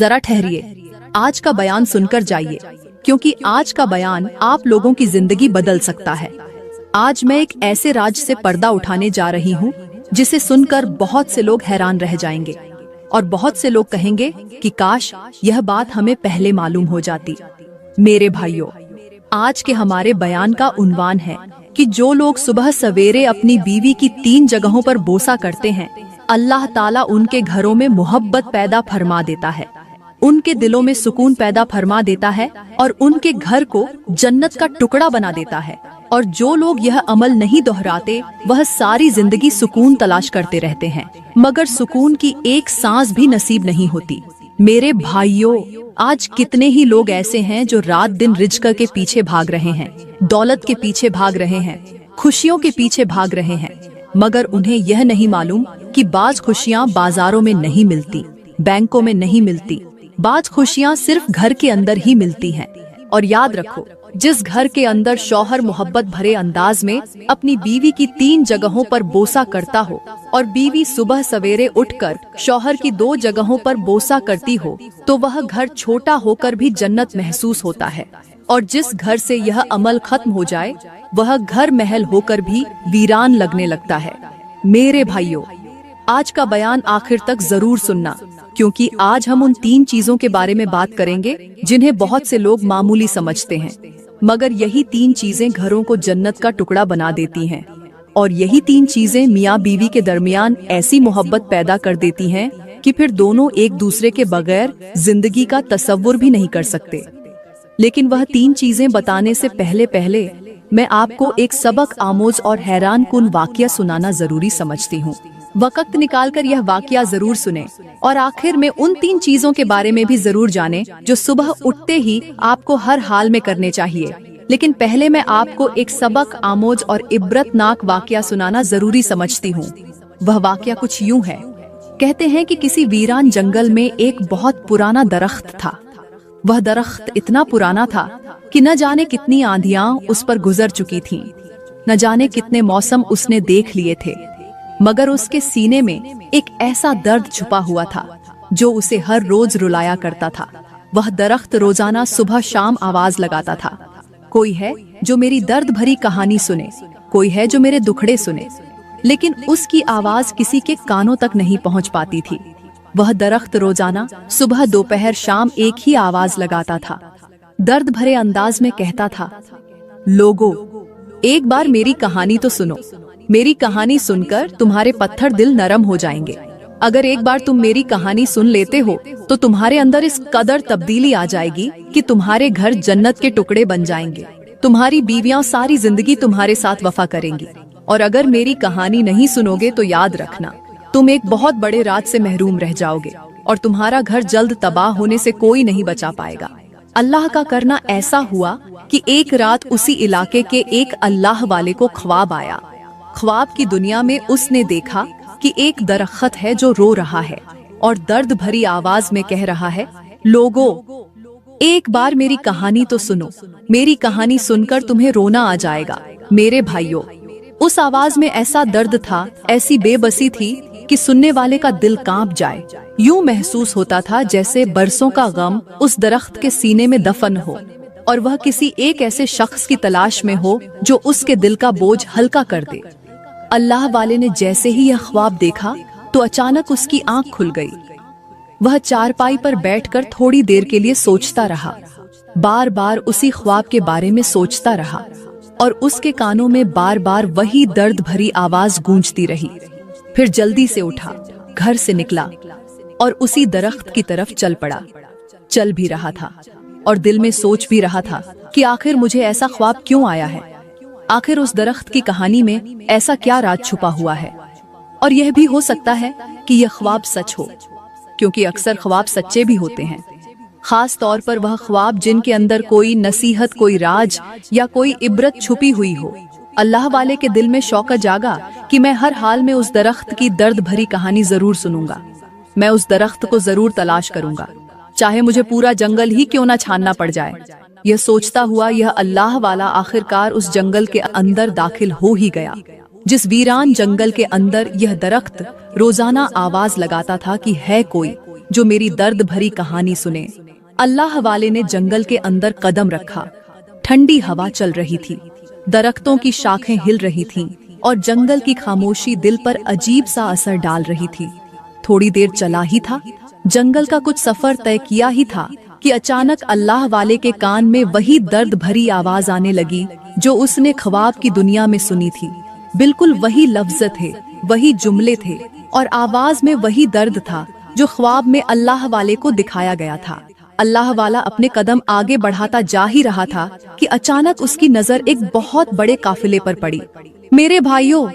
जरा ठहरिए, आज का बयान सुनकर जाइए, क्योंकि आज का बयान आप लोगों की जिंदगी बदल सकता है। आज मैं एक ऐसे राज से पर्दा उठाने जा रही हूँ जिसे सुनकर बहुत से लोग हैरान रह जाएंगे और बहुत से लोग कहेंगे कि काश यह बात हमें पहले मालूम हो जाती। मेरे भाइयों, आज के हमारे बयान का उन्वान है कि जो लोग सुबह सवेरे अपनी बीवी की 3 जगहों पर बोसा करते हैं, अल्लाह ताला उनके घरों में मोहब्बत पैदा फरमा देता है, उनके दिलों में सुकून पैदा फरमा देता है और उनके घर को जन्नत का टुकड़ा बना देता है। और जो लोग यह अमल नहीं दोहराते, वह सारी जिंदगी सुकून तलाश करते रहते हैं, मगर सुकून की एक सांस भी नसीब नहीं होती। मेरे भाइयों, आज कितने ही लोग ऐसे हैं जो रात दिन रिज़्क के पीछे भाग रहे हैं, दौलत के पीछे भाग रहे हैं, खुशियों के पीछे भाग रहे हैं, मगर उन्हें यह नहीं मालूम कि बाज खुशियाँ बाजारों में नहीं मिलती, बैंकों में नहीं मिलती, बाज खुशियाँ सिर्फ घर के अंदर ही मिलती हैं। और याद रखो, जिस घर के अंदर शौहर मोहब्बत भरे अंदाज में अपनी बीवी की 3 जगहों पर बोसा करता हो और बीवी सुबह सवेरे उठकर शौहर की 2 जगहों पर बोसा करती हो, तो वह घर छोटा होकर भी जन्नत महसूस होता है। और जिस घर से यह अमल खत्म हो जाए, वह घर महल होकर भी वीरान लगने लगता है। मेरे भाइयों, आज का बयान आखिर तक जरूर सुनना, क्योंकि आज हम उन 3 चीजों के बारे में बात करेंगे जिन्हें बहुत से लोग मामूली समझते हैं, मगर यही 3 चीजें घरों को जन्नत का टुकड़ा बना देती हैं। और यही 3 चीजें मियाँ बीवी के दरमियान ऐसी मोहब्बत पैदा कर देती हैं कि फिर दोनों एक दूसरे के बगैर जिंदगी का तसव्वुर भी नहीं कर सकते। लेकिन वह 3 चीजें बताने से पहले मैं आपको एक सबक आमोज और हैरान कुन वाकया सुनाना जरूरी समझती हूँ। वक्त निकालकर यह वाकया जरूर सुने और आखिर में उन 3 चीजों के बारे में भी जरूर जाने जो सुबह उठते ही आपको हर हाल में करने चाहिए। लेकिन पहले मैं आपको एक सबक आमोज और इब्रतनाक वाकया सुनाना जरूरी समझती हूँ। वह वाकया कुछ यूं है। कहते हैं कि किसी वीरान जंगल में एक बहुत पुराना दरख्त था। वह दरख्त इतना पुराना था कि न जाने कितनी आंधियां उस पर गुजर चुकी थीं, न जाने कितने मौसम उसने देख लिए थे, मगर उसके सीने में एक ऐसा दर्द छुपा हुआ था जो उसे हर रोज रुलाया करता था। वह दरख्त रोजाना सुबह शाम आवाज लगाता था, कोई है जो मेरी दर्द भरी कहानी सुने, कोई है जो मेरे दुखड़े सुने। लेकिन उसकी आवाज किसी के कानों तक नहीं पहुंच पाती थी। वह दरख्त रोजाना सुबह दोपहर शाम एक ही आवाज लगाता था, दर्द भरे अंदाज में कहता था, लोगों, एक बार मेरी कहानी तो सुनो। मेरी कहानी सुनकर तुम्हारे पत्थर दिल नरम हो जाएंगे। अगर एक बार तुम मेरी कहानी सुन लेते हो तो तुम्हारे अंदर इस कदर तब्दीली आ जाएगी कि तुम्हारे घर जन्नत के टुकड़े बन जाएंगे। तुम्हारी बीवियां सारी जिंदगी तुम्हारे साथ वफा करेंगी। और अगर मेरी कहानी नहीं सुनोगे तो याद रखना, तुम एक बहुत बड़े राज से महरूम रह जाओगे और तुम्हारा घर जल्द तबाह होने से कोई नहीं बचा पाएगा। अल्लाह का करना ऐसा हुआ कि एक रात उसी इलाके के एक अल्लाह वाले को ख्वाब आया। ख्वाब की दुनिया में उसने देखा कि एक दरख्त है जो रो रहा है और दर्द भरी आवाज में कह रहा है, लोगों, एक बार मेरी कहानी तो सुनो। मेरी कहानी सुनकर तुम्हें रोना आ जाएगा। मेरे भाइयों, उस आवाज में ऐसा दर्द था, ऐसी बेबसी थी कि सुनने वाले का दिल कांप जाए। यूं महसूस होता था जैसे बरसों का गम उस दरख्त के सीने में दफन हो और वह किसी एक ऐसे शख्स की तलाश में हो जो उसके दिल का बोझ हल्का कर दे। अल्लाह वाले ने जैसे ही यह ख्वाब देखा तो अचानक उसकी आंख खुल गई। वह चारपाई पर बैठकर थोड़ी देर के लिए सोचता रहा, बार बार उसी ख्वाब के बारे में सोचता रहा और उसके कानों में बार बार वही दर्द भरी आवाज गूंजती रही। फिर जल्दी से उठा, घर से निकला और उसी दरख्त की तरफ चल पड़ा। चल भी रहा था और दिल में सोच भी रहा था कि आखिर मुझे ऐसा ख्वाब क्यों आया है, आखिर उस दरख्त की कहानी में ऐसा क्या राज छुपा हुआ है। और यह भी हो सकता है कि यह ख्वाब सच हो, क्योंकि अक्सर ख्वाब सच्चे भी होते हैं, खास तौर पर वह ख्वाब जिनके अंदर कोई नसीहत, कोई राज या कोई इबरत छुपी हुई हो। अल्लाह वाले के दिल में शौक़ जागा कि मैं हर हाल में उस दरख्त की दर्द भरी कहानी जरूर सुनूंगा। मैं उस दरख्त को जरूर तलाश करूंगा, चाहे मुझे पूरा जंगल ही क्यों ना छानना पड़ जाए। यह सोचता हुआ यह अल्लाह वाला आखिरकार उस जंगल के अंदर दाखिल हो ही गया। जिस वीरान जंगल के अंदर यह दरख्त रोजाना आवाज लगाता था कि है कोई, जो मेरी दर्द भरी कहानी सुने। अल्लाह वाले ने जंगल के अंदर कदम रखा। ठंडी हवा चल रही थी, दरख्तों की शाखें हिल रही थीं और जंगल की खामोशी दिल पर अजीब सा असर डाल रही थी। थोड़ी देर चला ही था, जंगल का कुछ सफर तय किया ही था कि अचानक अल्लाह वाले के कान में वही दर्द भरी आवाज आने लगी जो उसने ख्वाब की दुनिया में सुनी थी। बिल्कुल वही लफ्ज़ थे, वही जुमले थे और आवाज में वही दर्द था जो ख्वाब में अल्लाह वाले को दिखाया गया था। अल्लाह वाला अपने कदम आगे बढ़ाता जा ही रहा था कि अचानक उसकी नजर एक बहुत बड़े काफिले पर पड़ी। मेरे भाइयों,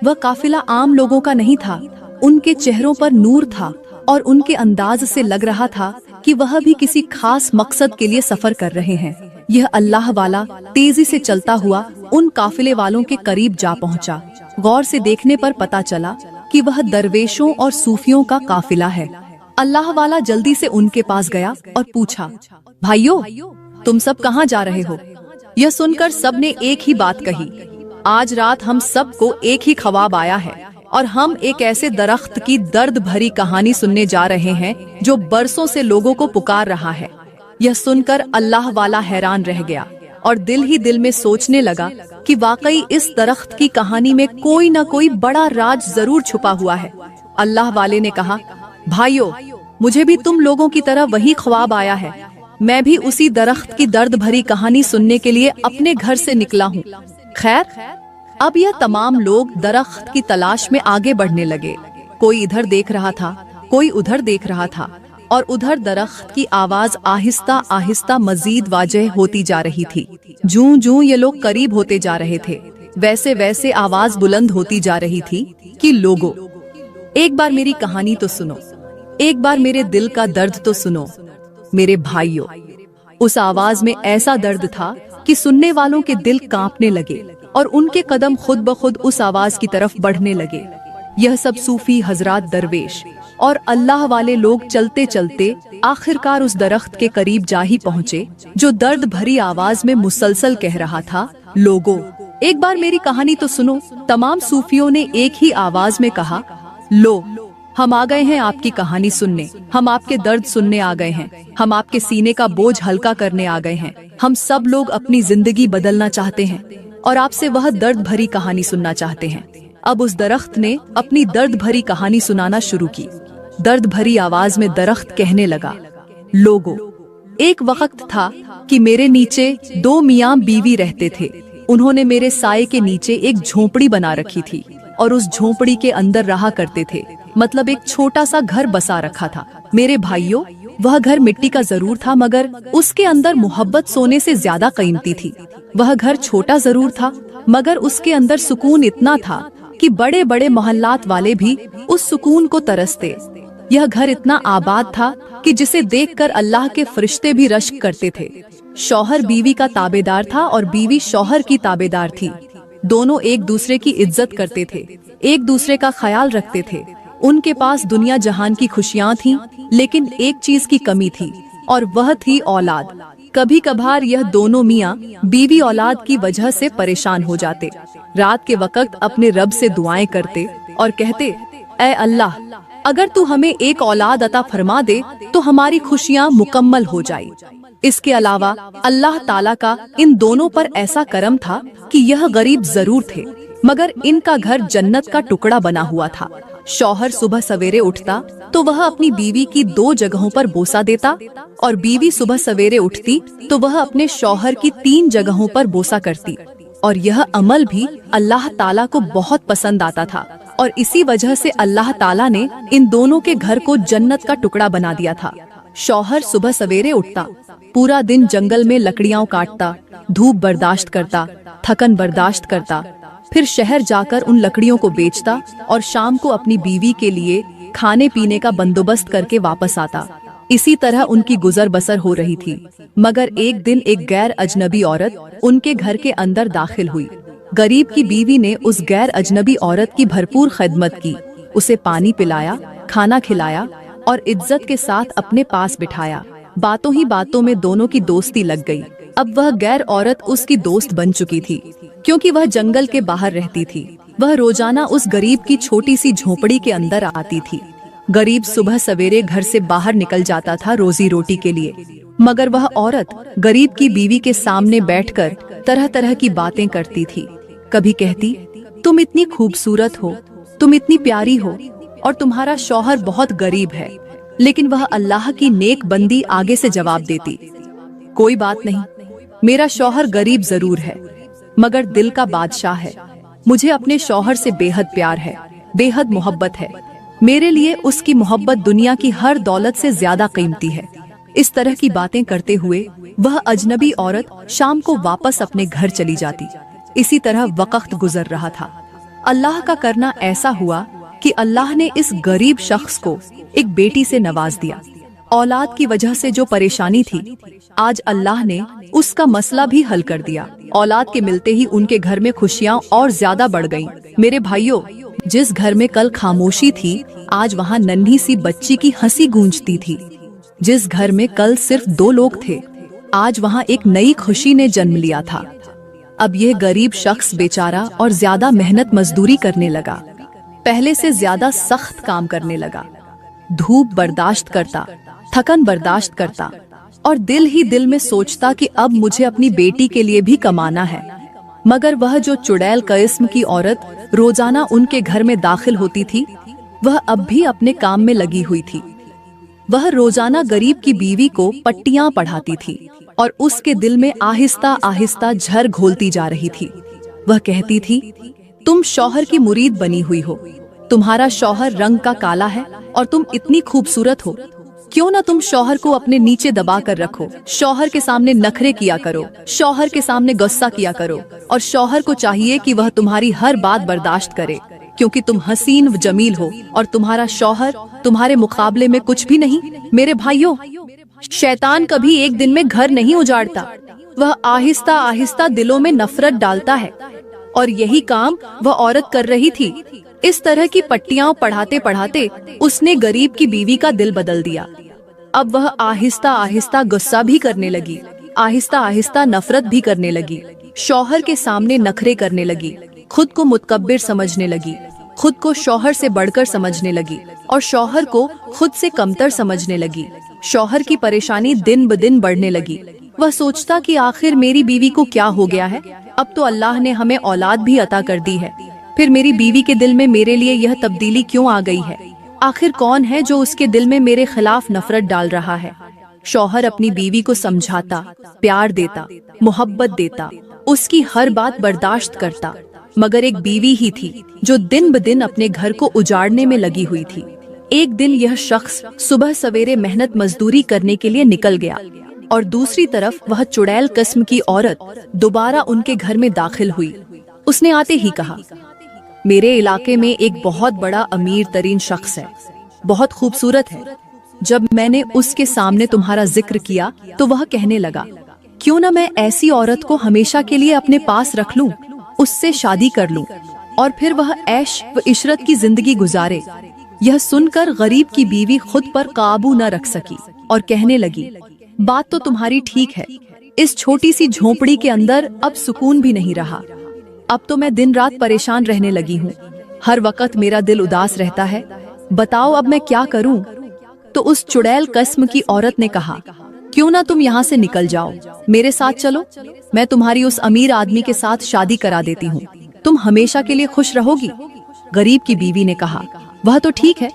वह काफिला आम लोगों का नहीं था। उनके चेहरों पर नूर था और उनके अंदाज से लग रहा था कि वह भी किसी खास मकसद के लिए सफर कर रहे हैं। यह अल्लाह वाला तेजी से चलता हुआ उन काफिले वालों के करीब जा पहुंचा। गौर से देखने पर पता चला कि वह दरवेशों और सूफियों का काफिला है। अल्लाह वाला जल्दी से उनके पास गया और पूछा, भाइयों, तुम सब कहाँ जा रहे हो? यह सुनकर सब ने एक ही बात कही, आज रात हम सबको एक ही ख्वाब आया है और हम एक ऐसे दरख्त की दर्द भरी कहानी सुनने जा रहे हैं जो बरसों से लोगों को पुकार रहा है। यह सुनकर अल्लाह वाला हैरान रह गया और दिल ही दिल में सोचने लगा कि वाकई इस दरख्त की कहानी में कोई न कोई बड़ा राज जरूर छुपा हुआ है। अल्लाह वाले ने कहा, भाइयों, मुझे भी तुम लोगों की तरह वही ख्वाब आया है। मैं भी उसी दरख्त की दर्द भरी कहानी सुनने के लिए अपने घर से निकला हूँ। खैर, अब यह तमाम लोग दरख्त की तलाश में आगे बढ़ने लगे। कोई इधर देख रहा था, कोई उधर देख रहा था और उधर दरख्त की आवाज आहिस्ता आहिस्ता मजीद वाज़ेह होती जा रही थी। जूं जूं ये लोग करीब होते जा रहे थे, वैसे वैसे आवाज बुलंद होती जा रही थी कि लोगों, एक बार मेरी कहानी तो सुनो, एक बार मेरे दिल का दर्द तो सुनो। मेरे भाइयों, उस आवाज में ऐसा दर्द था कि सुनने वालों के दिल कांपने लगे और उनके कदम खुद ब खुद उस आवाज की तरफ बढ़ने लगे। यह सब सूफी हजरात, दरवेश और अल्लाह वाले लोग चलते चलते आखिरकार उस दरख्त के करीब जा ही पहुँचे जो दर्द भरी आवाज में मुसलसल कह रहा था, लोगों, एक बार मेरी कहानी तो सुनो। तमाम सूफियों ने एक ही आवाज में कहा, लो, हम आ गए हैं आपकी कहानी सुनने, हम आपके दर्द सुनने आ गए हैं, हम आपके सीने का बोझ हल्का करने आ गए हैं। हम सब लोग अपनी जिंदगी बदलना चाहते हैं और आपसे वह दर्द भरी कहानी सुनना चाहते हैं। अब उस दरख्त ने अपनी दर्द भरी कहानी सुनाना शुरू की। दर्द भरी आवाज में दरख्त कहने लगा, लोगों, एक वक्त था कि मेरे नीचे दो मियाँ बीवी रहते थे। उन्होंने मेरे साये के नीचे एक झोपड़ी बना रखी थी और उस झोपड़ी के अंदर रहा करते थे। मतलब एक छोटा सा घर बसा रखा था। मेरे भाइयों, वह घर मिट्टी का जरूर था मगर उसके अंदर मोहब्बत सोने से ज्यादा कीमती थी। वह घर छोटा जरूर था मगर उसके अंदर सुकून इतना था कि बड़े बड़े मोहल्लात वाले भी उस सुकून को तरसते। यह घर इतना आबाद था कि जिसे देखकर अल्लाह के फरिश्ते भी रश्क करते थे। शौहर बीवी का ताबेदार था और बीवी शौहर की ताबेदार थी। दोनों एक दूसरे की इज्जत करते थे, एक दूसरे का ख्याल रखते थे। उनके पास दुनिया जहान की खुशियाँ थीं, लेकिन एक चीज की कमी थी और वह थी औलाद। कभी कभार यह दोनों मियाँ बीवी औलाद की वजह से परेशान हो जाते। रात के वक्त अपने रब से दुआएं करते और कहते, ऐ अल्लाह, अगर तू हमें एक औलाद अता फरमा दे तो हमारी खुशियाँ मुकम्मल हो जाए। इसके अलावा अल्लाह ताला का इन दोनों पर ऐसा करम था कि यह गरीब जरूर थे मगर इनका घर जन्नत का टुकड़ा बना हुआ था। शौहर सुबह सवेरे उठता तो वह अपनी बीवी की 2 जगहों पर बोसा देता और बीवी सुबह सवेरे उठती तो वह अपने शौहर की 3 जगहों पर बोसा करती। और यह अमल भी अल्लाह ताला को बहुत पसंद आता था और इसी वजह से अल्लाह ताला ने इन दोनों के घर को जन्नत का टुकड़ा बना दिया था। शौहर सुबह सवेरे उठता, पूरा दिन जंगल में लकड़ियां काटता, धूप बर्दाश्त करता, थकन बर्दाश्त करता, फिर शहर जाकर उन लकड़ियों को बेचता और शाम को अपनी बीवी के लिए खाने पीने का बंदोबस्त करके वापस आता। इसी तरह उनकी गुजर बसर हो रही थी। मगर एक दिन एक गैर अजनबी औरत उनके घर के अंदर दाखिल हुई। गरीब की बीवी ने उस गैर अजनबी औरत की भरपूर खिदमत की, उसे पानी पिलाया, खाना खिलाया और इज्जत के साथ अपने पास बिठाया। बातों ही बातों में दोनों की दोस्ती लग गई। अब वह गैर औरत उसकी दोस्त बन चुकी थी क्योंकि वह जंगल के बाहर रहती थी। वह रोजाना उस गरीब की छोटी सी झोपड़ी के अंदर आती थी। गरीब सुबह सवेरे घर से बाहर निकल जाता था रोजी रोटी के लिए, मगर वह औरत गरीब की बीवी के सामने बैठकर तरह तरह की बातें करती थी। कभी कहती, तुम इतनी खूबसूरत हो, तुम इतनी प्यारी हो, और तुम्हारा शौहर बहुत गरीब है। लेकिन वह अल्लाह की नेक बंदी आगे से जवाब देती, कोई बात नहीं, मेरा शौहर गरीब जरूर है मगर दिल का बादशाह है। मुझे अपने शौहर से बेहद प्यार है, बेहद मोहब्बत है। मेरे लिए उसकी मोहब्बत दुनिया की हर दौलत से ज्यादा कीमती है। इस तरह की बातें करते हुए वह अजनबी औरत शाम को वापस अपने घर चली जाती। इसी तरह वक्त गुजर रहा था। अल्लाह का करना ऐसा हुआ कि अल्लाह ने इस गरीब शख्स को एक बेटी से नवाज दिया। औलाद की वजह से जो परेशानी थी, आज अल्लाह ने उसका मसला भी हल कर दिया। औलाद के मिलते ही उनके घर में खुशियाँ और ज्यादा बढ़ गईं। मेरे भाइयों, जिस घर में कल खामोशी थी, आज वहाँ नन्ही सी बच्ची की हंसी गूंजती थी। जिस घर में कल सिर्फ 2 लोग थे, आज वहाँ एक नई खुशी ने जन्म लिया था। अब यह गरीब शख्स बेचारा और ज्यादा मेहनत मजदूरी करने लगा, पहले से ज्यादा सख्त काम करने लगा। धूप बर्दाश्त करता, थकन बर्दाश्त करता और दिल ही दिल में सोचता कि अब मुझे अपनी बेटी के लिए भी कमाना है। मगर वह जो चुड़ैल किस्म की औरत रोजाना उनके घर में दाखिल होती थी, वह अब भी अपने काम में लगी हुई थी। वह रोजाना गरीब की बीवी को पट्टियां पढ़ाती थी और उसके दिल में आहिस्ता आहिस्ता झर घोलती जा रही थी। वह कहती थी, तुम शौहर की मुरीद बनी हुई हो, तुम्हारा शौहर रंग का काला है और तुम इतनी खूबसूरत हो, क्यों ना तुम शौहर को अपने नीचे दबा कर रखो। शौहर के सामने नखरे किया करो, शौहर के सामने गुस्सा किया करो, और शौहर को चाहिए कि वह तुम्हारी हर बात बर्दाश्त करे, क्योंकि तुम हसीन व जमील हो और तुम्हारा शौहर तुम्हारे मुकाबले में कुछ भी नहीं। मेरे भाइयों, शैतान कभी एक दिन में घर नहीं उजाड़ता, वह आहिस्ता आहिस्ता दिलों में नफरत डालता है, और यही काम वह औरत कर रही थी। इस तरह की पट्टियां पढ़ाते पढ़ाते उसने गरीब की बीवी का दिल बदल दिया। अब वह आहिस्ता आहिस्ता गुस्सा भी करने लगी, आहिस्ता आहिस्ता नफरत भी करने लगी, शौहर के सामने नखरे करने लगी, खुद को मुतकब्बिर समझने लगी, खुद को शौहर से बढ़कर समझने लगी और शौहर को खुद से कमतर समझने लगी। शौहर की परेशानी दिन ब दिन बढ़ने लगी। वह सोचता कि आखिर मेरी बीवी को क्या हो गया है, अब तो अल्लाह ने हमें औलाद भी अता कर दी है, फिर मेरी बीवी के दिल में मेरे लिए यह तब्दीली क्यों आ गई है? आखिर कौन है जो उसके दिल में मेरे खिलाफ नफरत डाल रहा है? शौहर अपनी बीवी को समझाता, प्यार देता, मोहब्बत देता, उसकी हर बात बर्दाश्त करता, मगर एक बीवी ही थी जो दिन ब दिन अपने घर को उजाड़ने में लगी हुई थी। एक दिन यह शख्स सुबह सवेरे मेहनत मजदूरी करने के लिए निकल गया और दूसरी तरफ वह चुड़ैल किस्म की औरत दोबारा उनके घर में दाखिल हुई। उसने आते ही कहा, मेरे इलाके में एक बहुत बड़ा अमीर तरीन शख्स है, बहुत खूबसूरत है। जब मैंने उसके सामने तुम्हारा जिक्र किया तो वह कहने लगा, क्यों न मैं ऐसी औरत को हमेशा के लिए अपने पास रख लूं, उससे शादी कर लूं और फिर वह ऐश व इशरत की जिंदगी गुजारे। यह सुनकर गरीब की बीवी खुद पर काबू न रख सकी और कहने लगी, बात तो तुम्हारी ठीक है, इस छोटी सी झोपड़ी के अंदर अब सुकून भी नहीं रहा। अब तो मैं दिन रात परेशान रहने लगी हूँ, हर वक्त मेरा दिल उदास रहता है, बताओ अब मैं क्या करूँ? तो उस चुड़ैल किस्म की औरत ने कहा, क्यों ना तुम यहाँ से निकल जाओ, मेरे साथ चलो, मैं तुम्हारी उस अमीर आदमी के साथ शादी करा देती हूँ, तुम हमेशा के लिए खुश रहोगी। गरीब की बीवी ने कहा, वह तो ठीक है,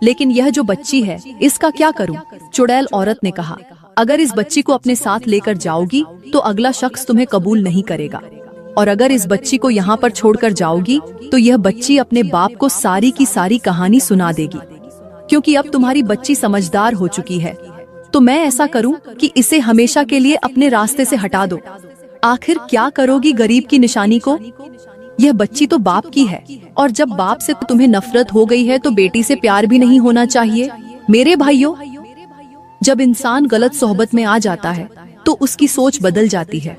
लेकिन यह जो बच्ची है इसका क्या करूँ? चुड़ैल औरत ने कहा, अगर इस बच्ची को अपने साथ लेकर जाओगी तो अगला शख्स तुम्हें कबूल नहीं करेगा, और अगर इस बच्ची को यहाँ पर छोड़कर जाओगी तो यह बच्ची अपने बाप को सारी की सारी कहानी सुना देगी, क्योंकि अब तुम्हारी बच्ची समझदार हो चुकी है। तो मैं ऐसा करूं कि इसे हमेशा के लिए अपने रास्ते से हटा दो। आखिर क्या करोगी गरीब की निशानी को? यह बच्ची तो बाप की है, और जब बाप से तुम्हें नफरत हो गई है तो बेटी से प्यार भी नहीं होना चाहिए। मेरे भाइयों, जब इंसान गलत सोहबत में आ जाता है तो उसकी सोच बदल जाती है,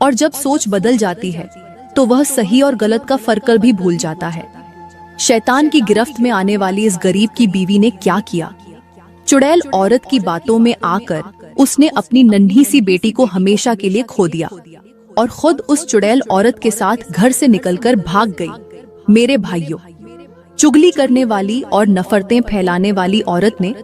और जब सोच बदल जाती है तो वह सही और गलत का फर्क भी भूल जाता है। शैतान की गिरफ्त में आने वाली इस गरीब की बीवी ने क्या किया? चुड़ैल औरत की बातों में आकर उसने अपनी नन्ही सी बेटी को हमेशा के लिए खो दिया और खुद उस चुड़ैल औरत के साथ घर से निकलकर भाग गई। मेरे भाइयों, चुगली करने वाली और नफरतें फैलाने वाली औरत ने